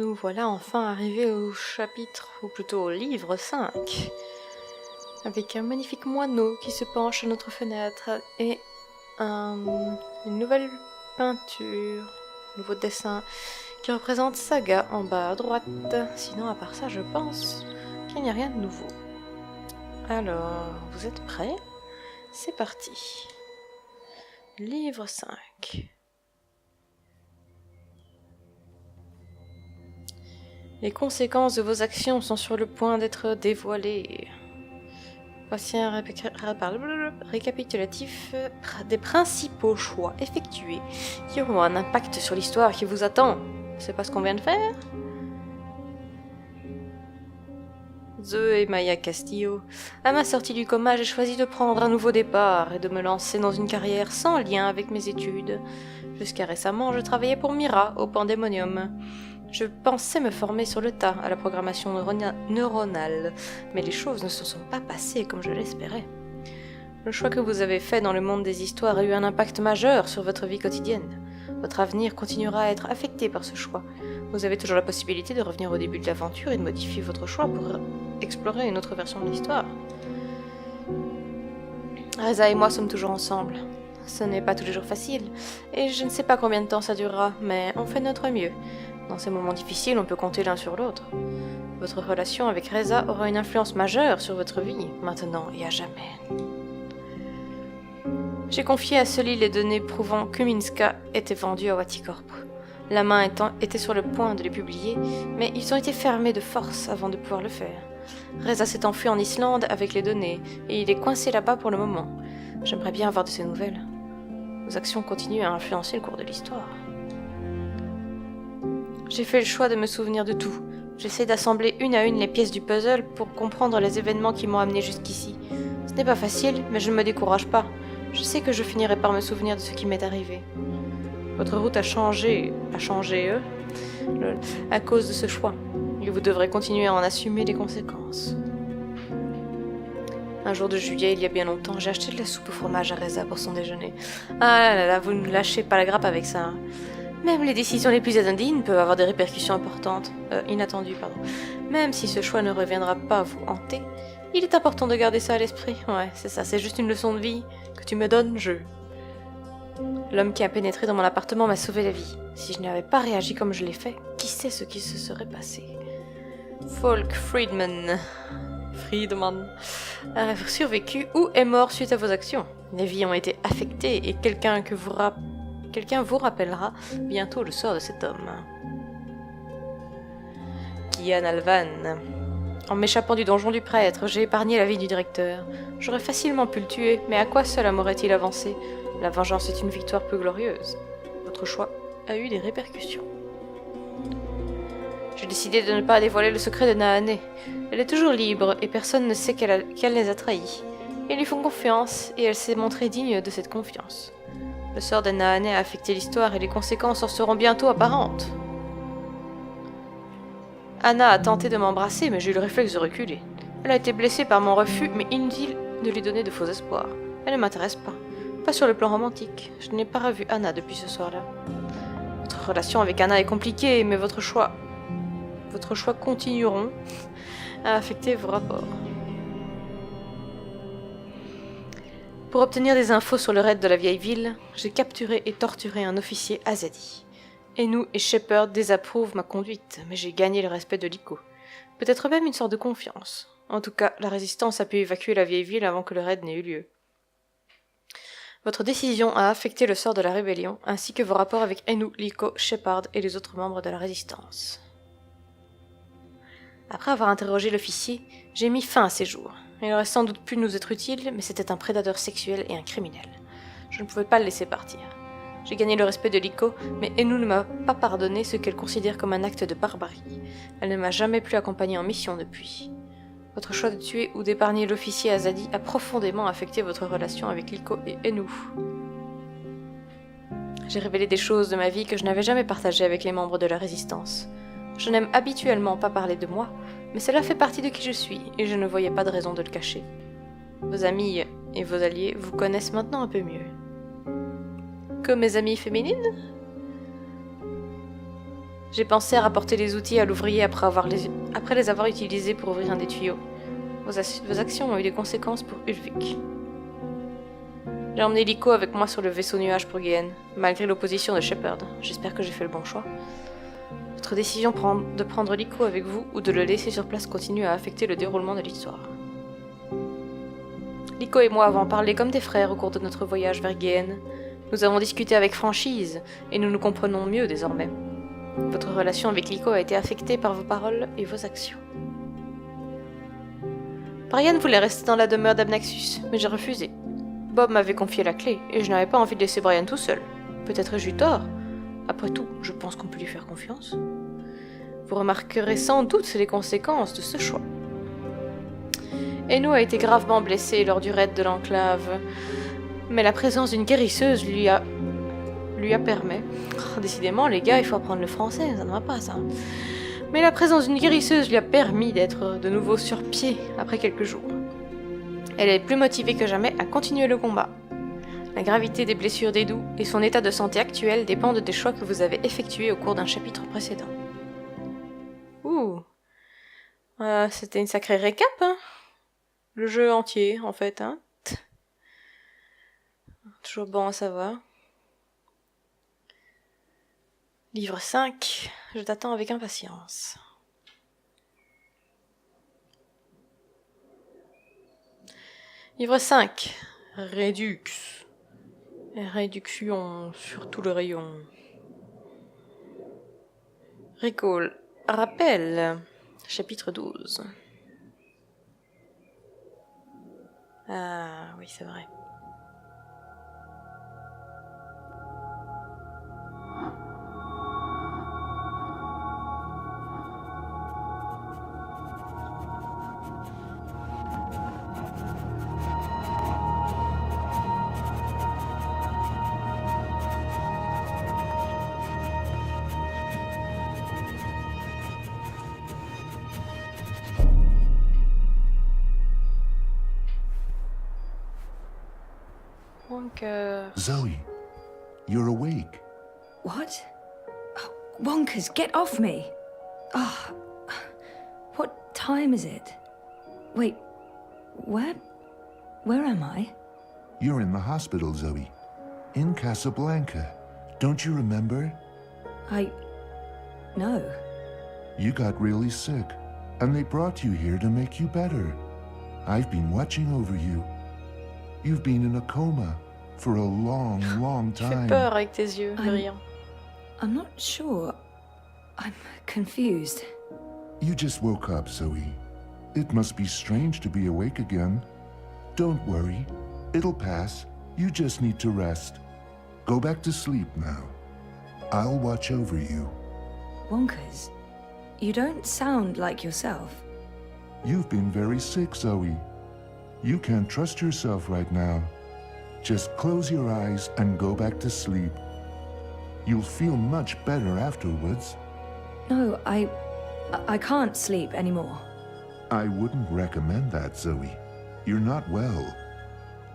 Nous voilà enfin arrivés au chapitre, ou plutôt au livre 5, avec un magnifique moineau qui se penche à notre fenêtre et une nouvelle peinture, un nouveau dessin qui représente Saga en bas à droite. Sinon, à part ça, je pense qu'il n'y a rien de nouveau. Alors, vous êtes prêts? C'est parti. Livre 5. Les conséquences de vos actions sont sur le point d'être dévoilées. Voici un récapitulatif des principaux choix effectués qui auront un impact sur l'histoire qui vous attend. C'est pas ce qu'on vient de faire? Zoe et Maya Castillo. À ma sortie du coma, j'ai choisi de prendre un nouveau départ et de me lancer dans une carrière sans lien avec mes études. Jusqu'à récemment, je travaillais pour Mira au Pandémonium. Je pensais me former sur le tas à la programmation neuronale, mais les choses ne se sont pas passées comme je l'espérais. Le choix que vous avez fait dans le monde des histoires a eu un impact majeur sur votre vie quotidienne. Votre avenir continuera à être affecté par ce choix. Vous avez toujours la possibilité de revenir au début de l'aventure et de modifier votre choix pour explorer une autre version de l'histoire. Reza et moi sommes toujours ensemble. Ce n'est pas tous les jours facile, et je ne sais pas combien de temps ça durera, mais on fait notre mieux. Dans ces moments difficiles, on peut compter l'un sur l'autre. Votre relation avec Reza aura une influence majeure sur votre vie, maintenant et à jamais. J'ai confié à Sully les données prouvant que Minska était vendu à Waticorp. La main était sur le point de les publier, mais ils ont été fermés de force avant de pouvoir le faire. Reza s'est enfui en Islande avec les données, et il est coincé là-bas pour le moment. J'aimerais bien avoir de ses nouvelles. Vos actions continuent à influencer le cours de l'histoire. J'ai fait le choix de me souvenir de tout. J'essaie d'assembler une à une les pièces du puzzle pour comprendre les événements qui m'ont amené jusqu'ici. Ce n'est pas facile, mais je ne me décourage pas. Je sais que je finirai par me souvenir de ce qui m'est arrivé. Votre route a changé à cause de ce choix, et vous devrez continuer à en assumer les conséquences. Un jour de juillet, il y a bien longtemps, j'ai acheté de la soupe au fromage à Reza pour son déjeuner. Ah là là, vous ne lâchez pas la grappe avec ça. Même les décisions les plus indignes peuvent avoir des répercussions inattendues. Même si ce choix ne reviendra pas à vous hanter, il est important de garder ça à l'esprit. Ouais, c'est ça, c'est juste une leçon de vie que tu me donnes, L'homme qui a pénétré dans mon appartement m'a sauvé la vie. Si je n'avais pas réagi comme je l'ai fait, qui sait ce qui se serait passé? Folk Friedman a survécu ou est mort suite à vos actions. Les vies ont été affectées et quelqu'un vous rappellera bientôt le sort de cet homme. Kian Alvan. En m'échappant du donjon du prêtre, j'ai épargné la vie du directeur. J'aurais facilement pu le tuer, mais à quoi cela m'aurait-il avancé? La vengeance est une victoire peu glorieuse. Votre choix a eu des répercussions. J'ai décidé de ne pas dévoiler le secret de Nahané. Elle est toujours libre et personne ne sait qu'elle les a trahis. Ils lui font confiance et elle s'est montrée digne de cette confiance. Le sort de Nahané a affecté l'histoire et les conséquences en seront bientôt apparentes. Anna a tenté de m'embrasser, mais j'ai eu le réflexe de reculer. Elle a été blessée par mon refus, mais inutile de lui donner de faux espoirs. Elle ne m'intéresse pas. Pas sur le plan romantique. Je n'ai pas revu Anna depuis ce soir-là. Votre relation avec Anna est compliquée, mais votre choix continueront à affecter vos rapports. Pour obtenir des infos sur le raid de la vieille ville, j'ai capturé et torturé un officier Azadi. Enu et Shepard désapprouvent ma conduite, mais j'ai gagné le respect de Liko. Peut-être même une sorte de confiance. En tout cas, la résistance a pu évacuer la vieille ville avant que le raid n'ait eu lieu. Votre décision a affecté le sort de la rébellion, ainsi que vos rapports avec Enu, Liko, Shepard et les autres membres de la résistance. Après avoir interrogé l'officier, j'ai mis fin à ses jours. Il aurait sans doute pu nous être utile, mais c'était un prédateur sexuel et un criminel. Je ne pouvais pas le laisser partir. J'ai gagné le respect de Liko, mais Enu ne m'a pas pardonné ce qu'elle considère comme un acte de barbarie. Elle ne m'a jamais plus accompagné en mission depuis. Votre choix de tuer ou d'épargner l'officier Azadi a profondément affecté votre relation avec Liko et Enu. J'ai révélé des choses de ma vie que je n'avais jamais partagées avec les membres de la résistance. Je n'aime habituellement pas parler de moi, mais cela fait partie de qui je suis, et je ne voyais pas de raison de le cacher. Vos amis et vos alliés vous connaissent maintenant un peu mieux. Que mes amies féminines? J'ai pensé à rapporter les outils à l'ouvrier après les avoir utilisés pour ouvrir un des tuyaux. Vos actions ont eu des conséquences pour Ulvik. J'ai emmené Liko avec moi sur le vaisseau nuage pour Gien, malgré l'opposition de Shepard. J'espère que j'ai fait le bon choix. Votre décision de prendre Liko avec vous ou de le laisser sur place continue à affecter le déroulement de l'histoire. Liko et moi avons parlé comme des frères au cours de notre voyage vers Gien. Nous avons discuté avec franchise et nous nous comprenons mieux désormais. Votre relation avec Liko a été affectée par vos paroles et vos actions. Parian voulait rester dans la demeure d'Abnaxus, mais j'ai refusé. Bob m'avait confié la clé, et je n'avais pas envie de laisser Brian tout seul. Peut-être ai-je eu tort. Après tout, je pense qu'on peut lui faire confiance. Vous remarquerez sans doute les conséquences de ce choix. Eno a été gravement blessé lors du raid de l'enclave, mais la présence d'une guérisseuse lui a permis... Oh, décidément, les gars, il faut apprendre le français, ça ne va pas, ça. Mais la présence d'une guérisseuse lui a permis d'être de nouveau sur pied après quelques jours. Elle est plus motivée que jamais à continuer le combat. La gravité des blessures d'Edu et son état de santé actuel dépendent des choix que vous avez effectués au cours d'un chapitre précédent. Ouh, c'était une sacrée récap, hein. Le jeu entier, en fait, hein. Toujours bon à savoir. Livre 5, je t'attends avec impatience. Livre 5, Rédux. Réduction sur tout le rayon. Recall. Rappel. Chapitre 12. Ah oui, c'est vrai. Zoe, you're awake. What? Oh, Wonkers, get off me! Oh, what time is it? Wait, where am I? You're in the hospital, Zoe. In Casablanca. Don't you remember? No. You got really sick, and they brought you here to make you better. I've been watching over you. You've been in a coma for a long, long Tu fais time. peur avec tes yeux, brillants. I'm not sure. I'm confused. You just woke up, Zoe. It must be strange to be awake again. Don't worry. It'll pass. You just need to rest. Go back to sleep now. I'll watch over you. Wonkers, you don't sound like yourself. You've been very sick, Zoe. You can't trust yourself right now. Just close your eyes and go back to sleep. You'll feel much better afterwards. No, I can't sleep anymore. I wouldn't recommend that, Zoe. You're not well.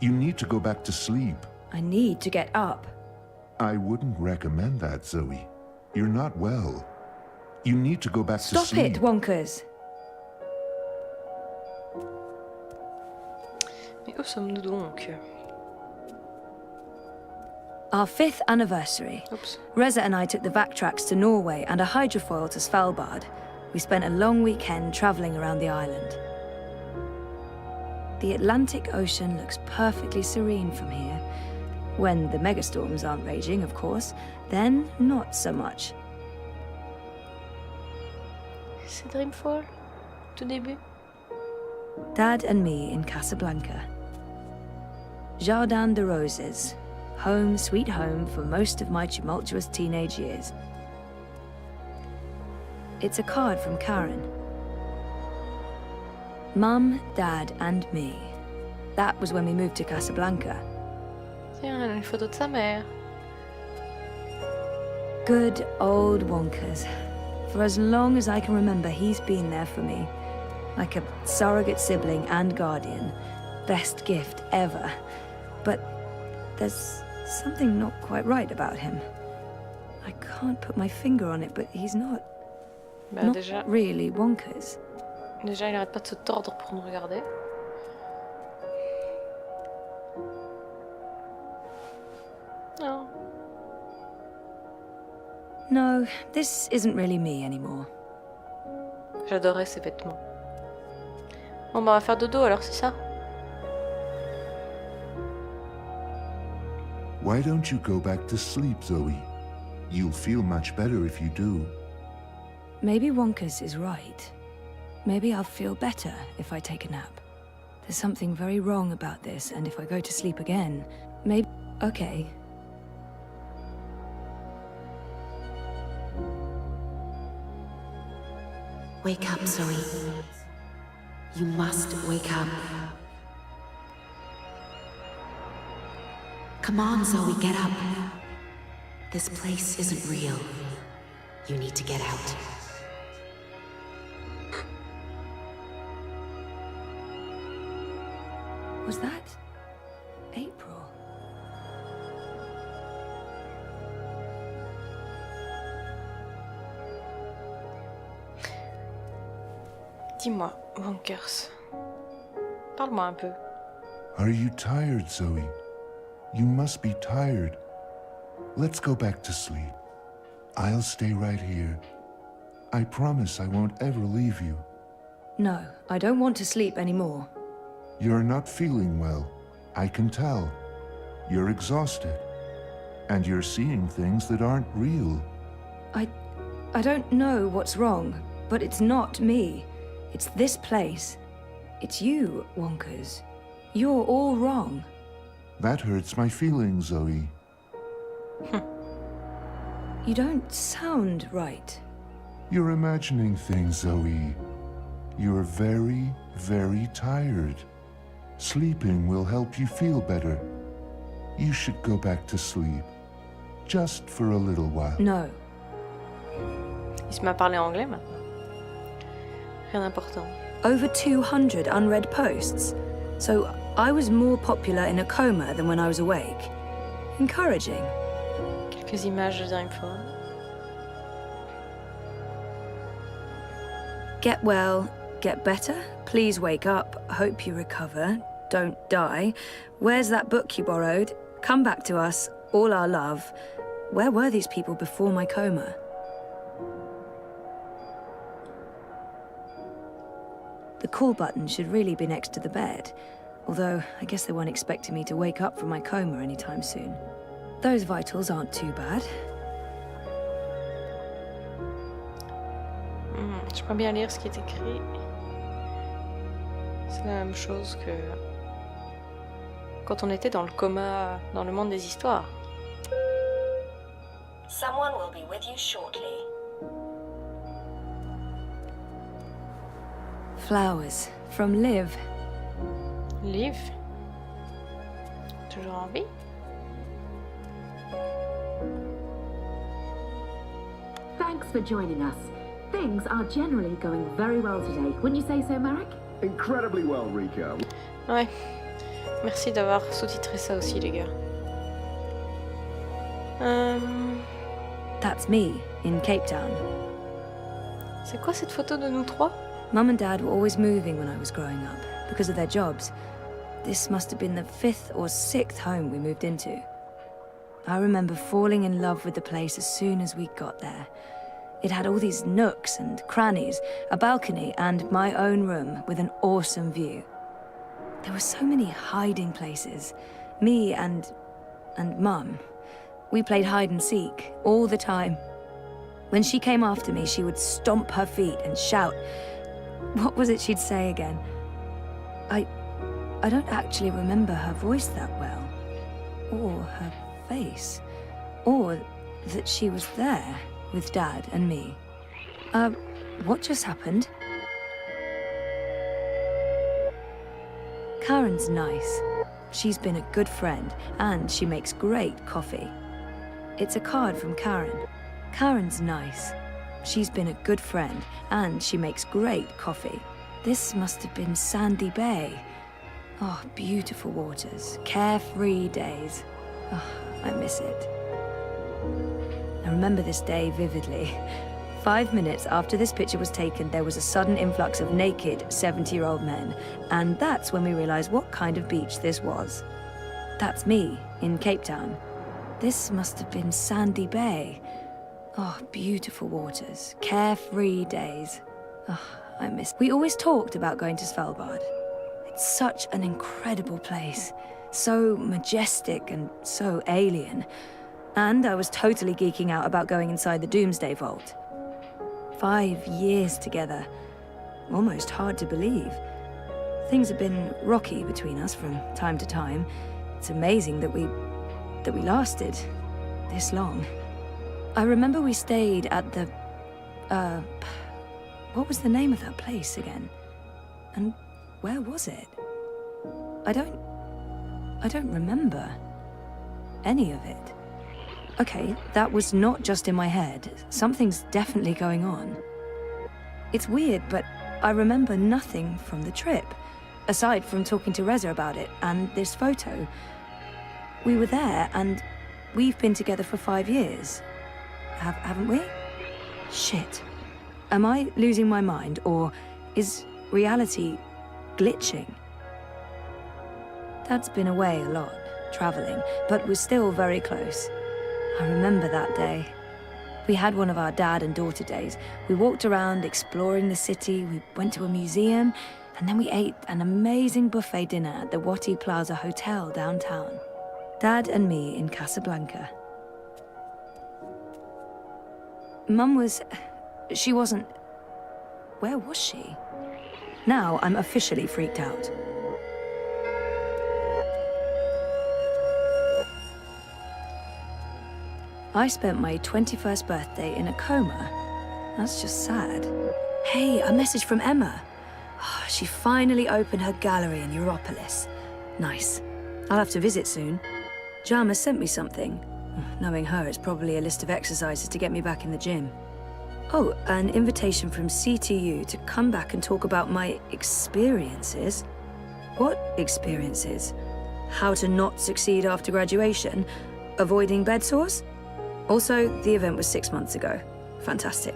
You need to go back to sleep. I need to get up. I wouldn't recommend that, Zoe. You're not well. You need to go back to sleep. Stop it, Wonkers! Mais où sommes-nous donc? Our 5th anniversary. Oops. Reza and I took the Vactrax to Norway and a hydrofoil to Svalbard. We spent a long weekend travelling around the island. The Atlantic Ocean looks perfectly serene from here. When the megastorms aren't raging, of course, then not so much. C'est Dreamfall, tout début. Dad and me in Casablanca. Jardin de Roses. Home, sweet home for most of my tumultuous teenage years. It's a card from Karen. Mum, Dad, and me. That was when we moved to Casablanca. Tiens, elle a une photo de sa mère. Good old Wonkers. For as long as I can remember, he's been there for me. Like a surrogate sibling and guardian. Best gift ever. But there's something not quite right about him. I can't put my finger on it, but he's not Déjà, really Wonka's. il arrête pas de se tordre pour nous regarder. Non. No, this isn't really me anymore. J'adorais ces vêtements. Bon bah on va faire dodo alors, c'est ça? Why don't you go back to sleep, Zoe? You'll feel much better if you do. Maybe Wonka's is right. Maybe I'll feel better if I take a nap. There's something very wrong about this, and if I go to sleep again, maybe... Okay. Wake up, Zoe. You must wake up. Come on, Zoe, get up. This place isn't real. You need to get out. Was that April? Dis-moi, Wonkers. Parle-moi un peu. Are you tired, Zoe? You must be tired. Let's go back to sleep. I'll stay right here. I promise I won't ever leave you. No, I don't want to sleep anymore. You're not feeling well. I can tell. You're exhausted. And you're seeing things that aren't real. I don't know what's wrong, but it's not me. It's this place. It's you, Wonkers. You're all wrong. That hurts my feelings, Zoe. You don't sound right. You're imagining things, Zoe. You're very, very tired. Sleeping will help you feel better. You should go back to sleep. Just for a little while. No. Il se met à parler anglais maintenant. Rien d'important. Over 200 unread posts. So I was more popular in a coma than when I was awake. Encouraging. Quelques images de Dreamfall. Get well, get better, please wake up, hope you recover, don't die. Where's that book you borrowed? Come back to us, all our love. Where were these people before my coma? The call button should really be next to the bed, although I guess they weren't expecting me to wake up from my coma anytime soon. Those vitals aren't too bad. Je peux bien lire ce qui est écrit. C'est la même chose que quand on était dans le coma, dans le monde des histoires. Someone will be with you shortly. Flowers from Liv. Liv? Toujours en vie? Thanks for joining us. Things are generally going very well today. Wouldn't you say so, Marek? Incredibly well, Rika. Ouais. Merci d'avoir sous-titré ça aussi, les gars. That's me, in Cape Town. C'est quoi cette photo de nous trois? Mum and Dad were always moving when I was growing up, because of their jobs. This must have been the 5th or 6th home we moved into. I remember falling in love with the place as soon as we got there. It had all these nooks and crannies, a balcony, and my own room with an awesome view. There were so many hiding places. Me and Mum. We played hide and seek all the time. When she came after me, she would stomp her feet and shout. What was it she'd say again? I don't actually remember her voice that well, or her face, or that she was there with Dad and me. What just happened? Karen's nice. She's been a good friend, and she makes great coffee. It's a card from Karen. Karen's nice. She's been a good friend, and she makes great coffee. This must have been Sandy Bay. Oh, beautiful waters, carefree days. Oh, I miss it. I remember this day vividly. 5 minutes after this picture was taken, there was a sudden influx of naked 70-year-old men, and that's when we realized what kind of beach this was. That's me, in Cape Town. This must have been Sandy Bay. Oh, beautiful waters, carefree days. Oh, I miss... We always talked about going to Svalbard. It's such an incredible place. So majestic and so alien. And I was totally geeking out about going inside the Doomsday Vault. 5 years together. Almost hard to believe. Things have been rocky between us from time to time. It's amazing that we lasted this long. I remember we stayed at the... what was the name of that place again? And where was it? I don't remember any of it. Okay, that was not just in my head. Something's definitely going on. It's weird, but I remember nothing from the trip, aside from talking to Reza about it and this photo. We were there, and we've been together for 5 years. Haven't we? Shit. Am I losing my mind, or is reality glitching? Dad's been away a lot, traveling, but we're still very close. I remember that day. We had one of our dad and daughter days. We walked around exploring the city, we went to a museum, and then we ate an amazing buffet dinner at the Wati Plaza Hotel downtown. Dad and me in Casablanca. Mum was... she wasn't... Where was she? Now I'm officially freaked out. I spent my 21st birthday in a coma. That's just sad. Hey, a message from Emma. Oh, she finally opened her gallery in Europolis. Nice. I'll have to visit soon. Jama sent me something. Knowing her, it's probably a list of exercises to get me back in the gym. Oh, an invitation from CTU to come back and talk about my experiences. What experiences? How to not succeed after graduation? Avoiding bed sores? Also, the event was 6 months ago. Fantastic.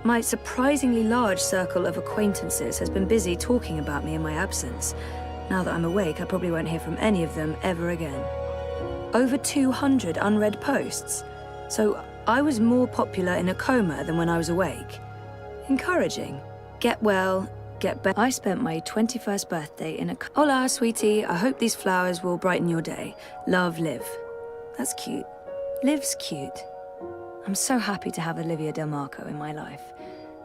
My surprisingly large circle of acquaintances has been busy talking about me in my absence. Now that I'm awake, I probably won't hear from any of them ever again. Over 200 unread posts. So I was more popular in a coma than when I was awake. Encouraging. Get well, get better. I spent my 21st birthday in a... Hola, sweetie. I hope these flowers will brighten your day. Love, Liv. That's cute. Liv's cute. I'm so happy to have Olivia Del Marco in my life.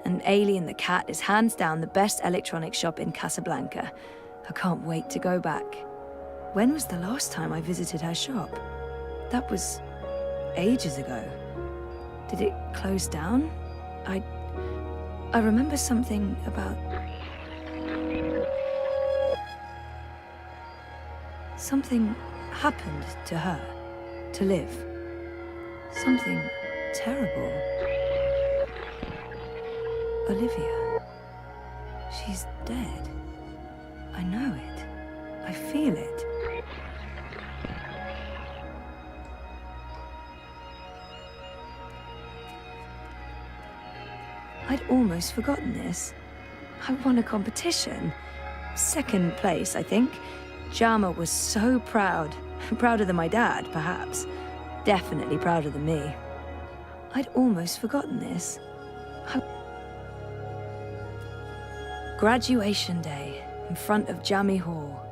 And Alien the cat is hands down the best electronics shop in Casablanca. I can't wait to go back. When was the last time I visited her shop? That was ages ago. Did it close down? I remember something about... Something happened to her, to Liv. Something terrible. Olivia. She's dead. I know it. I feel it. I'd almost forgotten this. I won a competition. 2nd place, I think. Jama was so proud. Prouder than my dad, perhaps. Definitely prouder than me. I'd almost forgotten this. Graduation day in front of Jammy Hall.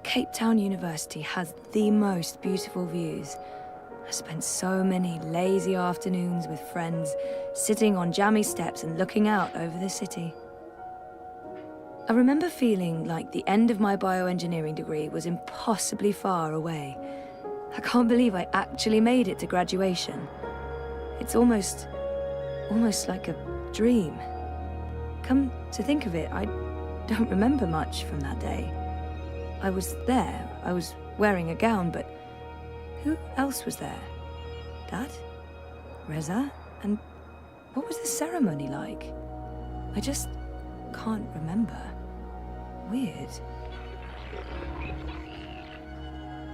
Cape Town University has the most beautiful views. I spent so many lazy afternoons with friends, sitting on jammy steps and looking out over the city. I remember feeling like the end of my bioengineering degree was impossibly far away. I can't believe I actually made it to graduation. It's almost like a dream. Come to think of it, I don't remember much from that day. I was there, I was wearing a gown, but who else was there? Dad? Reza? And what was the ceremony like? I just can't remember. Weird.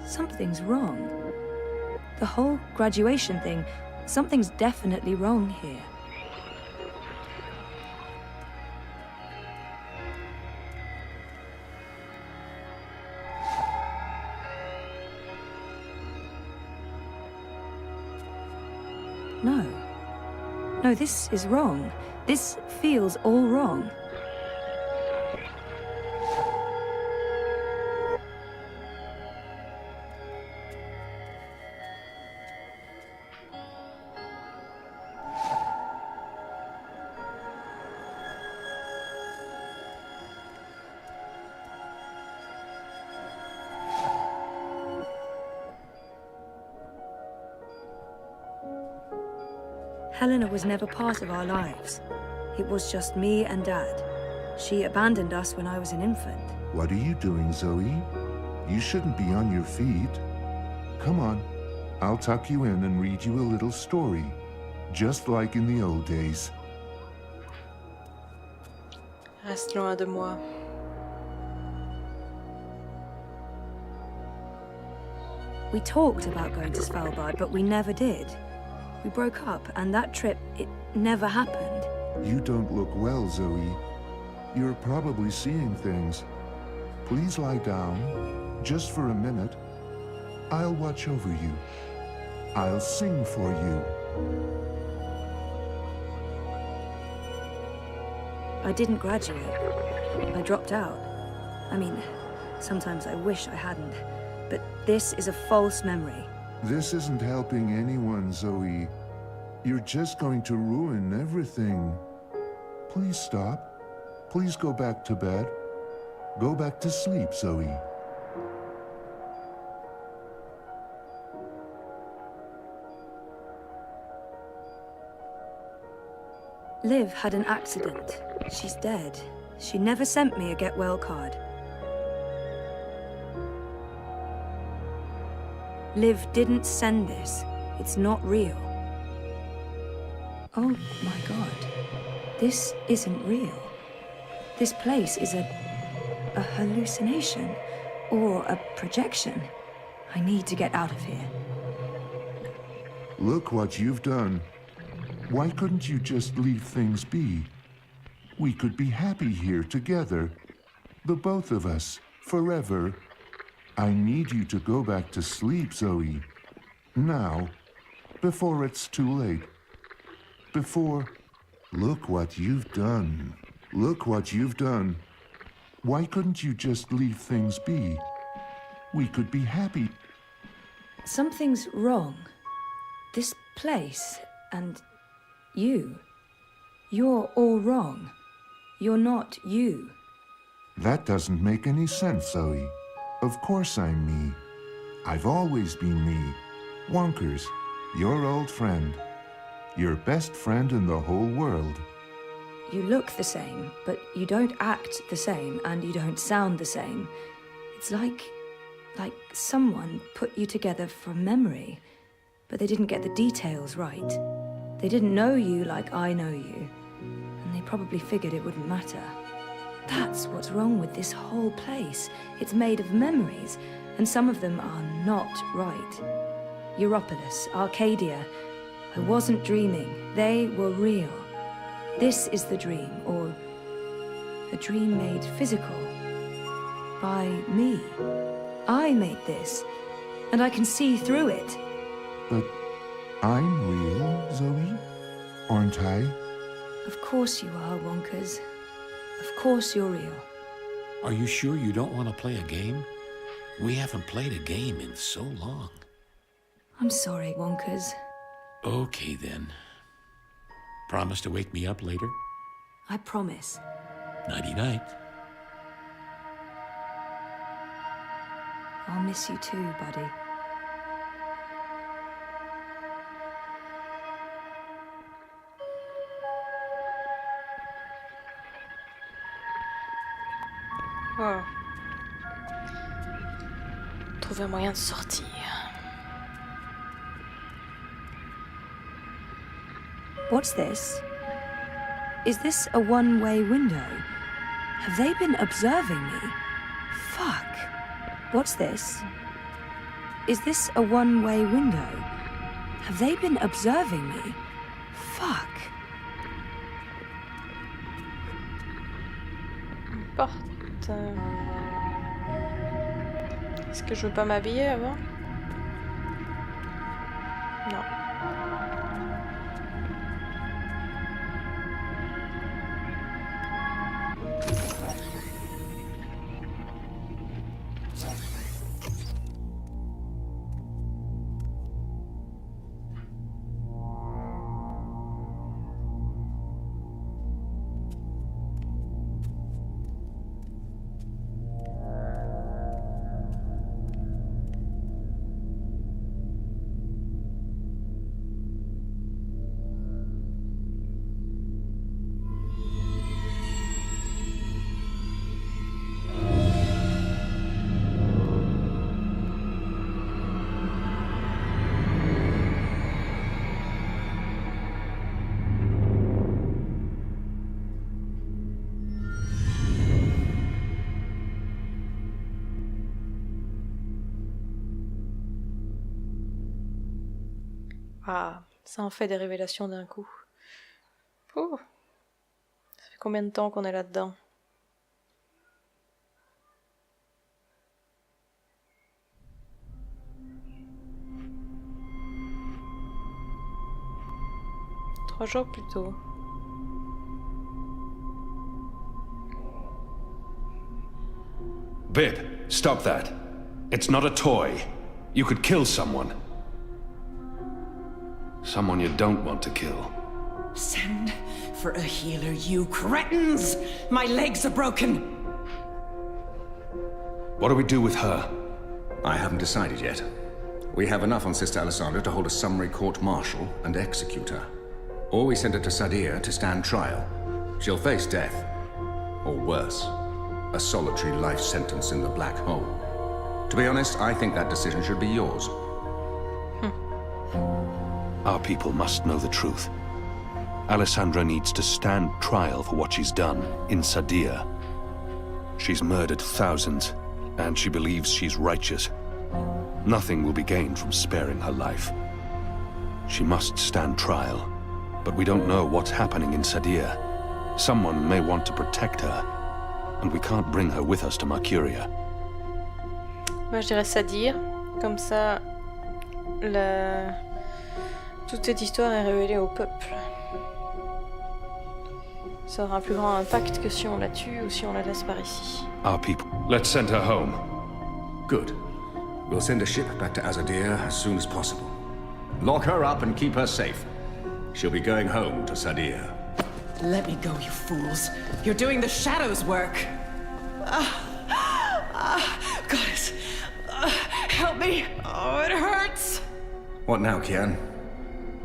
Something's wrong. The whole graduation thing, something's definitely wrong here. No. No, this is wrong. This feels all wrong. Helena was never part of our lives. It was just me and Dad. She abandoned us when I was an infant. What are you doing, Zoe? You shouldn't be on your feet. Come on, I'll tuck you in and read you a little story, just like in the old days. Reste loin de moi. We talked about going to Svalbard, but we never did. We broke up, and that trip, it never happened. You don't look well, Zoe. You're probably seeing things. Please lie down, just for a minute. I'll watch over you. I'll sing for you. I didn't graduate. I dropped out. I mean, sometimes I wish I hadn't. But this is a false memory. This isn't helping anyone, Zoe. You're just going to ruin everything. Please stop. Please go back to bed. Go back to sleep, Zoe. Liv had an accident. She's dead. She never sent me a get well card. Liv didn't send this. It's not real. Oh my god. This isn't real. This place is a hallucination or a projection. I need to get out of here. Look what you've done. Why couldn't you just leave things be? We could be happy here together. The both of us, forever. I need you to go back to sleep, Zoe. Now, before it's too late. Before... Look what you've done. Look what you've done. Why couldn't you just leave things be? We could be happy. Something's wrong. This place and you. You're all wrong. You're not you. That doesn't make any sense, Zoe. Of course I'm me. I've always been me. Wonkers, your old friend. Your best friend in the whole world. You look the same, but you don't act the same, and you don't sound the same. It's like someone put you together from memory, but they didn't get the details right. They didn't know you like I know you, and they probably figured it wouldn't matter. That's what's wrong with this whole place. It's made of memories, and some of them are not right. Europolis, Arcadia. I wasn't dreaming. They were real. This is the dream, or a dream made physical. By me. I made this, and I can see through it. But I'm real, Zoe? Aren't I? Of course you are, Wonkers. Of course you're real. Are you sure you don't want to play a game? We haven't played a game in so long. I'm sorry, Wonkers. Okay, then. Promise to wake me up later? I promise. Nighty-night. I'll miss you too, buddy. Oh. Trouver un moyen de sortir. What's this? Is this a one-way window? Have they been observing me? Fuck. What's this? Is this a one-way window? Have they been observing me? Fuck. Porte. Est-ce que je veux pas m'habiller avant? Non. Ah, ça en fait des révélations d'un coup. Oh, ça fait combien de temps qu'on est là-dedans? Trois jours plus tôt. Bib, stop that. It's not a toy. You could kill someone. Someone you don't want to kill. Send for a healer, you cretins! My legs are broken! What do we do with her? I haven't decided yet. We have enough on Sister Alessandra to hold a summary court-martial and execute her. Or we send her to Sadir to stand trial. She'll face death. Or worse, a solitary life sentence in the black hole. To be honest, I think that decision should be yours. Our people must know the truth. Alessandra needs to stand trial for what she's done in Sadir. She's murdered thousands, and she believes she's righteous. Nothing will be gained from sparing her life. She must stand trial, but we don't know what's happening in Sadir. Someone may want to protect her, and we can't bring her with us to Mercuria. Moi je dirais Sadir, comme ça toute cette histoire est révélée au peuple. Ça aura un plus grand impact que si on la tue ou si on la laisse par ici. Our people. Let's send her home. Good. We'll send a ship back to Azadir as soon as possible. Lock her up and keep her safe. She'll be going home to Sadir. Let me go, you fools. You're doing the Shadow's work. Goddess, help me. Oh, it hurts. What now, Kian?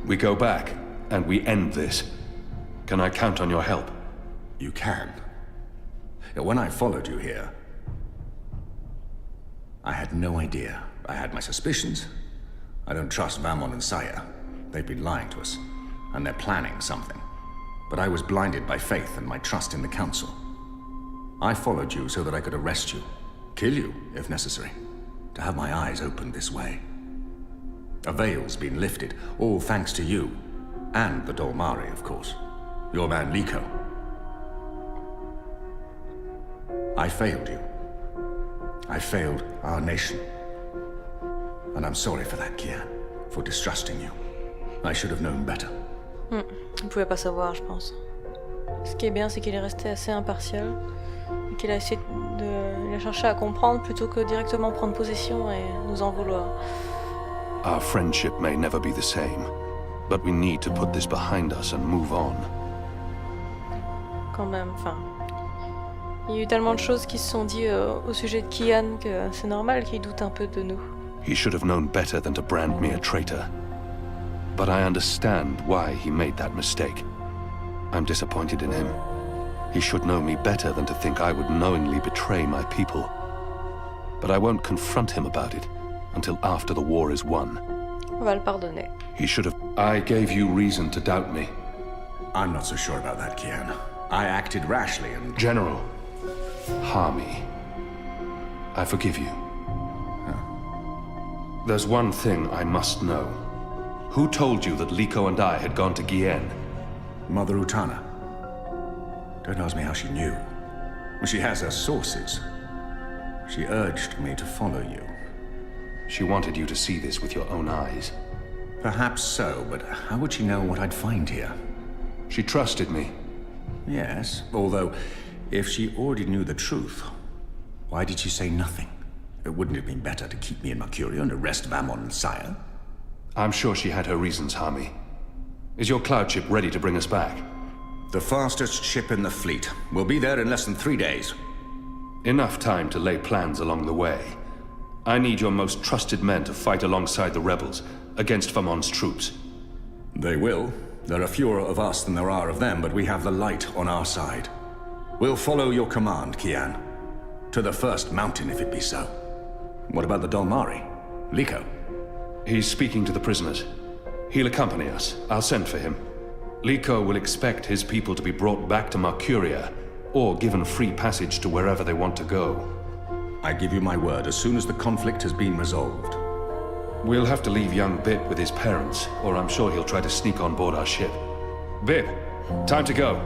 We go back, and we end this. Can I count on your help? You can. When I followed you here, I had no idea. I had my suspicions. I don't trust Vamon and Saya. They've been lying to us, and they're planning something. But I was blinded by faith and my trust in the Council. I followed you so that I could arrest you, kill you, if necessary, to have my eyes opened this way. A veil's been lifted, all thanks to you, and the Dolmari, of course. Your man Liko. I failed you. I failed our nation. And I'm sorry for that, Kian, for distrusting you. I should have known better. Il pouvait pas savoir, je pense. Ce qui est bien, c'est qu'il est resté assez impartial et qu'il a essayé il a cherché à comprendre plutôt que directement prendre possession et nous en vouloir. Our friendship may never be the same, but we need to put this behind us and move on. Quand même, enfin... Il y a eu tellement de choses qui se sont dites au sujet de Kian que c'est normal qu'il doute un peu de nous. He should have known better than to brand me a traitor. But I understand why he made that mistake. I'm disappointed in him. He should know me better than to think I would knowingly betray my people. But I won't confront him about it until after the war is won. On va le pardonner. He should have... I gave you reason to doubt me. I'm not so sure about that, Kian. I acted rashly and... General, Harmy, I forgive you. There's one thing I must know. Who told you that Liko and I had gone to Gien? Mother Utana. Don't ask me how she knew. She has her sources. She urged me to follow you. She wanted you to see this with your own eyes. Perhaps so, but how would she know what I'd find here? She trusted me. Yes, although, if she already knew the truth, why did she say nothing? Wouldn't it have been better to keep me in Mercuria and arrest Vamon and Sire? I'm sure she had her reasons, Hami. Is your cloud ship ready to bring us back? The fastest ship in the fleet. We'll be there in less than 3 days. Enough time to lay plans along the way. I need your most trusted men to fight alongside the rebels against Vamon's troops. They will. There are fewer of us than there are of them, but we have the light on our side. We'll follow your command, Kian. To the first mountain, if it be so. What about the Dolmari? Liko? He's speaking to the prisoners. He'll accompany us. I'll send for him. Liko will expect his people to be brought back to Mercuria, or given free passage to wherever they want to go. I give you my word, as soon as the conflict has been resolved. We'll have to leave young Bip with his parents, or I'm sure he'll try to sneak on board our ship. Bip, time to go.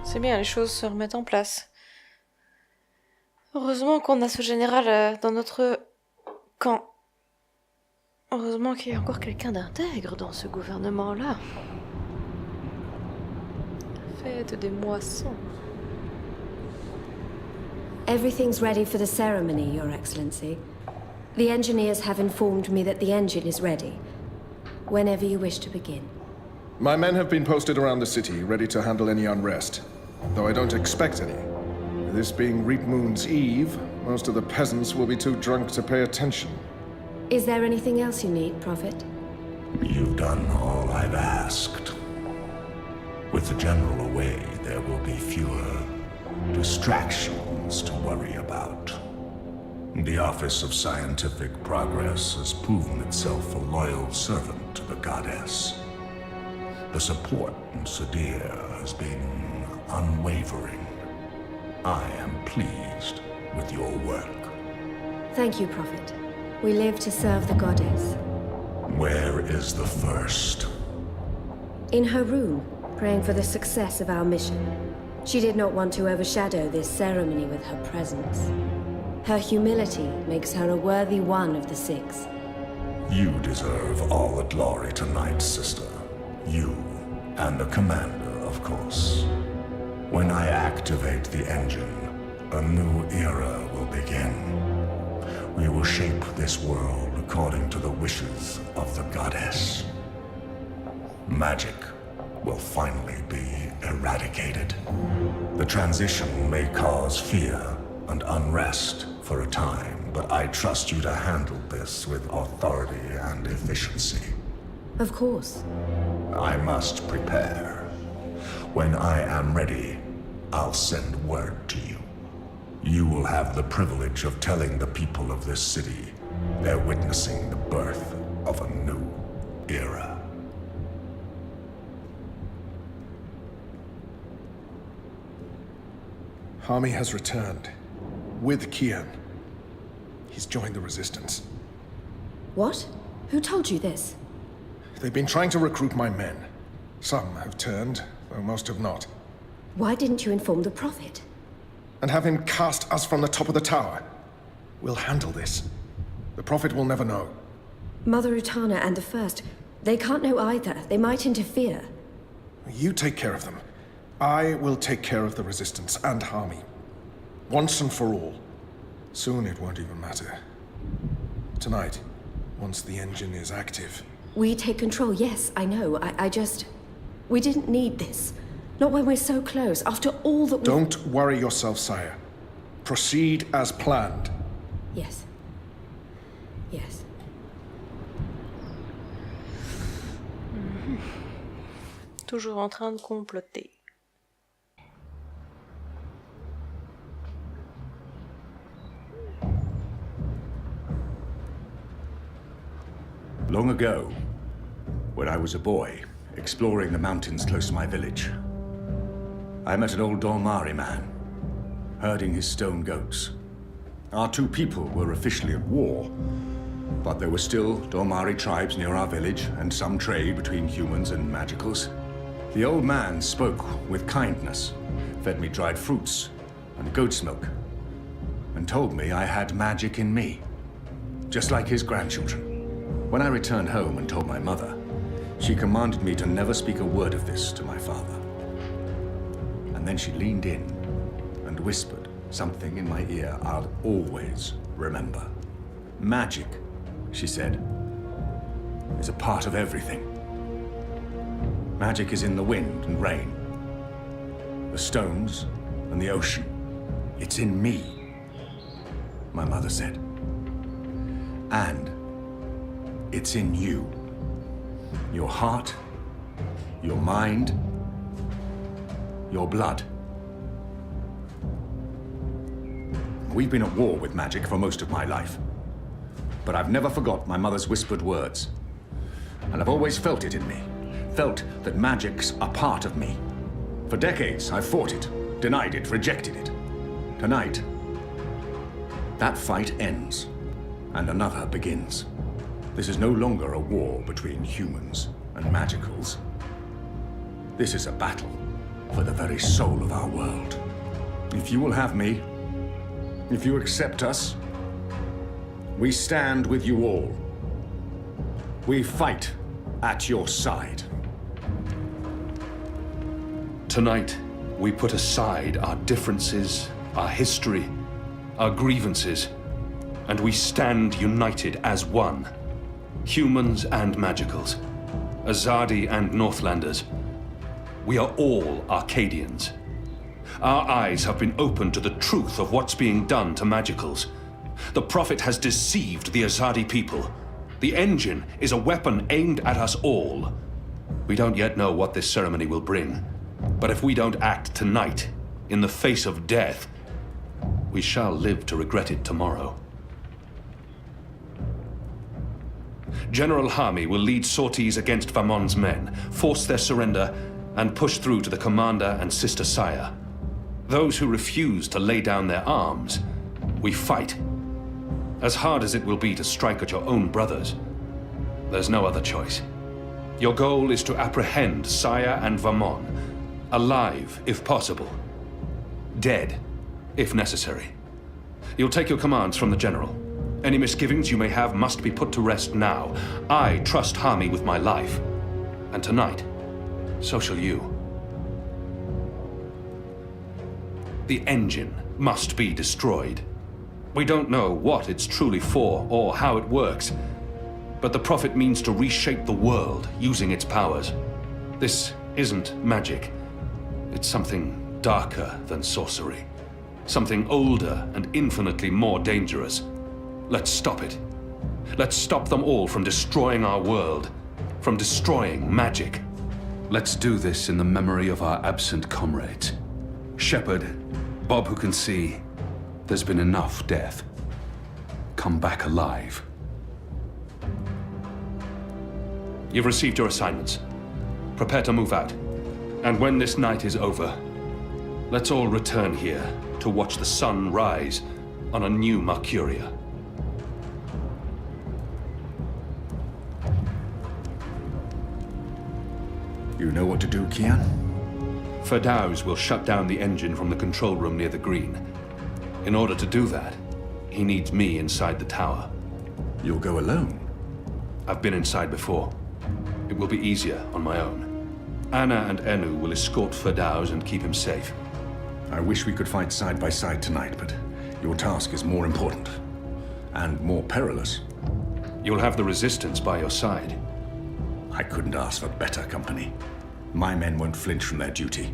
C'est bien, les choses se remettent en place. Heureusement qu'on a ce général dans notre camp. Heureusement qu'il y a encore quelqu'un d'intègre dans ce gouvernement-là. Fête des moissons. Everything's ready for the ceremony, Your Excellency. The engineers have informed me that the engine is ready. Whenever you wish to begin. My men have been posted around the city, ready to handle any unrest. Though I don't expect any. This being Reap Moon's Eve, most of the peasants will be too drunk to pay attention. Is there anything else you need, Prophet? You've done all I've asked. With the General away, there will be fewer distractions to worry about. The Office of Scientific Progress has proven itself a loyal servant to the goddess. The support in Sadir has been unwavering. I am pleased with your work. Thank you, Prophet. We live to serve the goddess. Where is the first? In her room, praying for the success of our mission. She did not want to overshadow this ceremony with her presence. Her humility makes her a worthy one of the six. You deserve all the glory tonight, sister. You and the commander, of course. When I activate the engine, a new era will begin. We will shape this world according to the wishes of the goddess. Magic will finally be eradicated. The transition may cause fear and unrest for a time, but I trust you to handle this with authority and efficiency. Of course. I must prepare. When I am ready, I'll send word to you. You will have the privilege of telling the people of this city they're witnessing the birth of a new era. Hami has returned. With Kian. He's joined the resistance. What? Who told you this? They've been trying to recruit my men. Some have turned, though most have not. Why didn't you inform the Prophet? And have him cast us from the top of the tower. We'll handle this. The Prophet will never know. Mother Utana and the First, they can't know either. They might interfere. You take care of them. I will take care of the resistance and Hami. Once and for all. Soon it won't even matter. Tonight, once the engine is active. We take control, yes, I know. I just... We didn't need this. Not when we're so close, after all that we... Don't worry yourself, sire. Proceed as planned. Yes. Yes. Toujours en train de comploter. Long ago, when I was a boy, exploring the mountains close to my village, I met an old Dolmari man, herding his stone goats. Our two people were officially at war, but there were still Domari tribes near our village and some trade between humans and magicals. The old man spoke with kindness, fed me dried fruits and goat's milk, and told me I had magic in me, just like his grandchildren. When I returned home and told my mother, she commanded me to never speak a word of this to my father. And then she leaned in and whispered something in my ear I'll always remember. Magic, she said, is a part of everything. Magic is in the wind and rain, the stones and the ocean. It's in me, my mother said. And it's in you. Your heart, your mind, your blood. We've been at war with magic for most of my life. But I've never forgot my mother's whispered words. And I've always felt it in me. Felt that magic's a part of me. For decades, I've fought it, denied it, rejected it. Tonight, that fight ends, and another begins. This is no longer a war between humans and magicals. This is a battle for the very soul of our world. If you will have me, if you accept us, we stand with you all. We fight at your side. Tonight, we put aside our differences, our history, our grievances, and we stand united as one. Humans and magicals, Azadi and Northlanders. We are all Arcadians. Our eyes have been opened to the truth of what's being done to magicals. The Prophet has deceived the Azadi people. The engine is a weapon aimed at us all. We don't yet know what this ceremony will bring, but if we don't act tonight, in the face of death, we shall live to regret it tomorrow. General Hami will lead sorties against Vamon's men, force their surrender, and push through to the commander and Sister Saya. Those who refuse to lay down their arms, we fight. As hard as it will be to strike at your own brothers, there's no other choice. Your goal is to apprehend Saya and Vamon, alive if possible, dead if necessary. You'll take your commands from the General. Any misgivings you may have must be put to rest now. I trust Hami with my life. And tonight, so shall you. The engine must be destroyed. We don't know what it's truly for or how it works, but the Prophet means to reshape the world using its powers. This isn't magic. It's something darker than sorcery. Something older and infinitely more dangerous. Let's stop it. Let's stop them all from destroying our world, from destroying magic. Let's do this in the memory of our absent comrades. Shepherd, Bob who can see, there's been enough death. Come back alive. You've received your assignments. Prepare to move out. And when this night is over, let's all return here to watch the sun rise on a new Mercuria. You know what to do, Kian? Ferdows will shut down the engine from the control room near the green. In order to do that, he needs me inside the tower. You'll go alone? I've been inside before. It will be easier on my own. Anna and Enu will escort Ferdows and keep him safe. I wish we could fight side by side tonight, but your task is more important. And more perilous. You'll have the Resistance by your side. I couldn't ask for better company. My men won't flinch from their duty.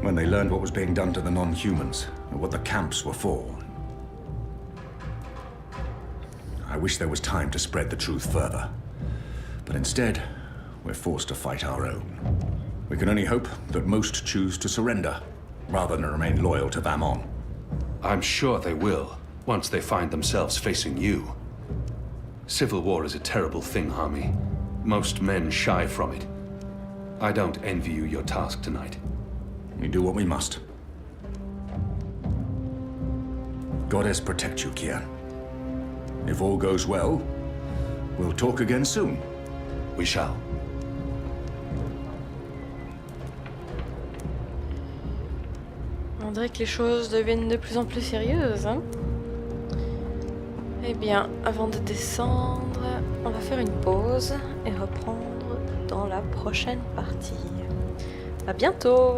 When they learned what was being done to the non-humans, and what the camps were for. I wish there was time to spread the truth further. But instead, we're forced to fight our own. We can only hope that most choose to surrender, rather than remain loyal to Vamon. I'm sure they will, once they find themselves facing you. Civil war is a terrible thing, Hami. Most men shy from it. I don't envy you your task tonight. We do what we must. Goddess protect you, Kian. If all goes well, we'll talk again soon. We shall. On dirait que les choses deviennent de plus en plus sérieuses, hein? Eh bien, avant de descendre, on va faire une pause et reprendre dans la prochaine partie. À bientôt!